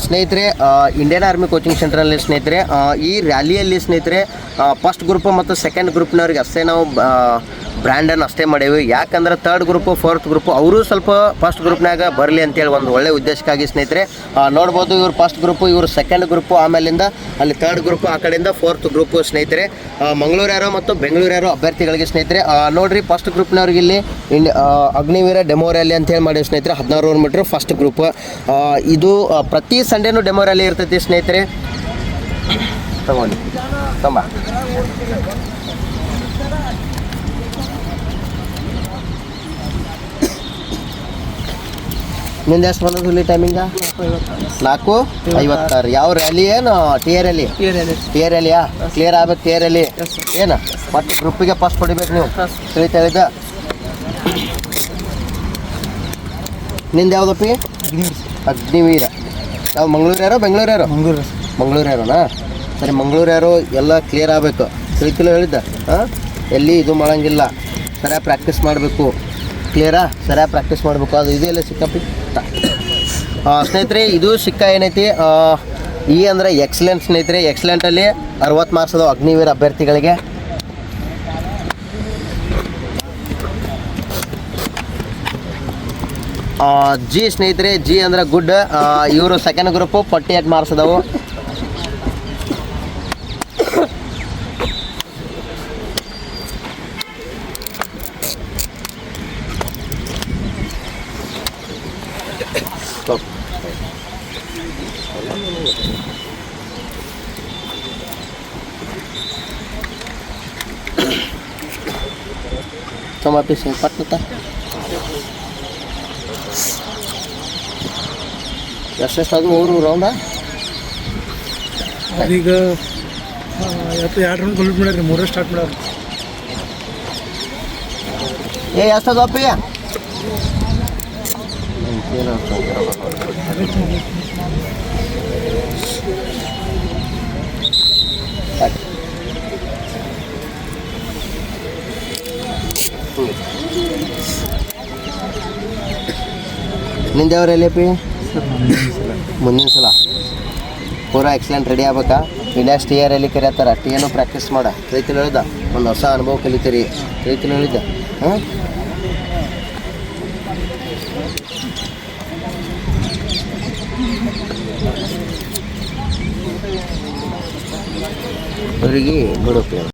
ಸ್ನೇಹಿತರೆ, Indian army coaching ಸೆಂಟ್ರಲ್ಲಿ ಸ್ನೇಹಿತರೆ, ಈ ರ್ಯಾಲಿಯಲ್ಲಿ ಸ್ನೇಹಿತರೆ ಫಸ್ಟ್ ಗ್ರೂಪ್ ಮತ್ತು ಸೆಕೆಂಡ್ ಗ್ರೂಪ್ನವ್ರಿಗೆ ಅಷ್ಟೇ ನಾವು ಬ್ರ್ಯಾಂಡನ್ನು ಅಷ್ಟೇ ಮಾಡೇವಿ. ಯಾಕಂದ್ರೆ ತರ್ಡ್ ಗ್ರೂಪು ಫೋರ್ತ್ ಗ್ರೂಪು ಅವರು ಸ್ವಲ್ಪ ಫಸ್ಟ್ ಗ್ರೂಪ್ನಾಗ ಬರಲಿ ಅಂತೇಳಿ ಒಂದು ಒಳ್ಳೆ ಉದ್ದೇಶಕ್ಕಾಗಿ ಸ್ನೇಹಿತರೆ ನೋಡ್ಬೋದು. ಇವರು ಫಸ್ಟ್ ಗ್ರೂಪು, ಇವರು ಸೆಕೆಂಡ್ ಗ್ರೂಪು, ಆಮೇಲಿಂದ ಅಲ್ಲಿ ತರ್ಡ್ ಗ್ರೂಪು, ಆ ಕಡೆಯಿಂದ ಫೋರ್ತ್ ಗ್ರೂಪು ಸ್ನೇಹಿತರೆ. ಮಂಗಳೂರು ಯಾರೋ ಮತ್ತು ಬೆಂಗಳೂರು ಯಾರೋ ಅಭ್ಯರ್ಥಿಗಳಿಗೆ ಸ್ನೇಹಿತರೆ ನೋಡಿರಿ, ಫಸ್ಟ್ ಗ್ರೂಪ್ನವ್ರಿಗೆ ಇಲ್ಲಿ ಅಗ್ನಿವೀರ ಡೆಮೋ ರ್ಯಾಲಿ ಅಂತೇಳಿ ಮಾಡಿವಿ ಸ್ನೇಹಿತರೆ. 1600 ಮೀಟ್ರ್ ಫಸ್ಟ್ ಗ್ರೂಪ್. ಇದು ಪ್ರತಿ ಸಂಡೇನೂ ಡೆಮೋ ರ್ಯಾಲಿ ಇರ್ತೈತಿ ಸ್ನೇಹಿತರೆ. ತಗೊಳ್ಳಿ ತಮ್ಮ ನಿಂದು ಎಷ್ಟು ಬಂದದ್ದು ಇಲ್ಲಿ ಟೈಮಿಂಗ? 4:56. ಯಾವ ರ್ಯಾಲಿ ಏನು T A rally? T A ರ್ಯಾಲಿಯಾ? ಕ್ಲಿಯರ್ ಆಗ್ಬೇಕು ಟಿ ಎ ರ್ಯಾಲಿ ಏನು? ಮತ್ತು ಗ್ರೂಪಿಗೆ ಫಸ್ಟ್ ಹೊಡಿಬೇಕು ನೀವು, ತಿಳಿದ. ನಿಂದು ಯಾವುದಪ್ಪಿ? ಅಗ್ನಿವೀರ. ಯಾವ ಮಂಗಳೂರು ಯಾರೋ ಬೆಂಗಳೂರು ಯಾರೋ? ಮಂಗಳೂರು ಯಾರೋನಾ? ಸರಿ, ಮಂಗಳೂರು ಯಾರೋ ಎಲ್ಲ ಕ್ಲಿಯರ್ ಆಗಬೇಕು, ತಿಳಿತಿಲ್ಲ ಹೇಳಿದ್ದ. ಹಾಂ, ಎಲ್ಲಿ ಇದು ಮಾಡೋಂಗಿಲ್ಲ, ಸರಿಯಾಗಿ ಪ್ರಾಕ್ಟೀಸ್ ಮಾಡಬೇಕು. ಕ್ಲಿಯರಾ? ಸರಿಯಾಗಿ ಪ್ರಾಕ್ಟೀಸ್ ಮಾಡಬೇಕು. ಅದು ಇದೆಲ್ಲ ಸಿಕ್ಕಪ್ಪಿ ಸ್ನೇಹಿತರೆ. ಇದು ಸಿಕ್ಕ ಏನೈತಿ ಈ ಅಂದರೆ ಎಕ್ಸಲೆಂಟ್ ಸ್ನೇಹಿತರೆ. ಎಕ್ಸಲೆಂಟಲ್ಲಿ 60 ಮಾರ್ಕ್ಸ್ ಅದಾವೆ ಅಗ್ನಿವೀರ ಅಭ್ಯರ್ಥಿಗಳಿಗೆ. ಜಿ ಸ್ನೇಹಿತರೆ, ಜಿ ಅಂದರೆ ಗುಡ್. ಇವರು ಸೆಕೆಂಡ್ ಗ್ರೂಪು 48 ಮಾರ್ಕ್ಸ್ ಅದಾವು. Tomatis yang 4 tuh. ಎಷ್ಟು ಅದು 3 ರೌಂಡಾ? ಈಗ 2 ರೌಂಡ್ ಕಂಪ್ಲೀಟ್ ಮಾಡ್ಯಾರ, 3 ಸ್ಟಾರ್ಟ್ ಮಾಡ್ಯಾರ. ಎಷ್ಟು ಅದು ಅಪ್ಪಿ? ನಿಂದೇವ್ರಲ್ಲಿ ಪಿ? ಮುಂದಿನ ಸಲ ಪೂರಾ ಎಕ್ಸಲೆಂಟ್ ರೆಡಿ ಆಗ್ಬೇಕಾ? ನೆಕ್ಸ್ಟ್ ಇಯರಲ್ಲಿ ಕರಿಯತ್ತಾರ. ಟಿ ಎನೂ ಪ್ರಾಕ್ಟೀಸ್ ಮಾಡ, ರೈತರು ಹೇಳಿದ. ಒಂದು ಹೊಸ ಅನುಭವ ಕಲಿತೀರಿ, ರೈತರು ಹೇಳಿದ್ದ. ಹಾಂ, ಅವರಿಗೆ ಬಿಡೋಕೆ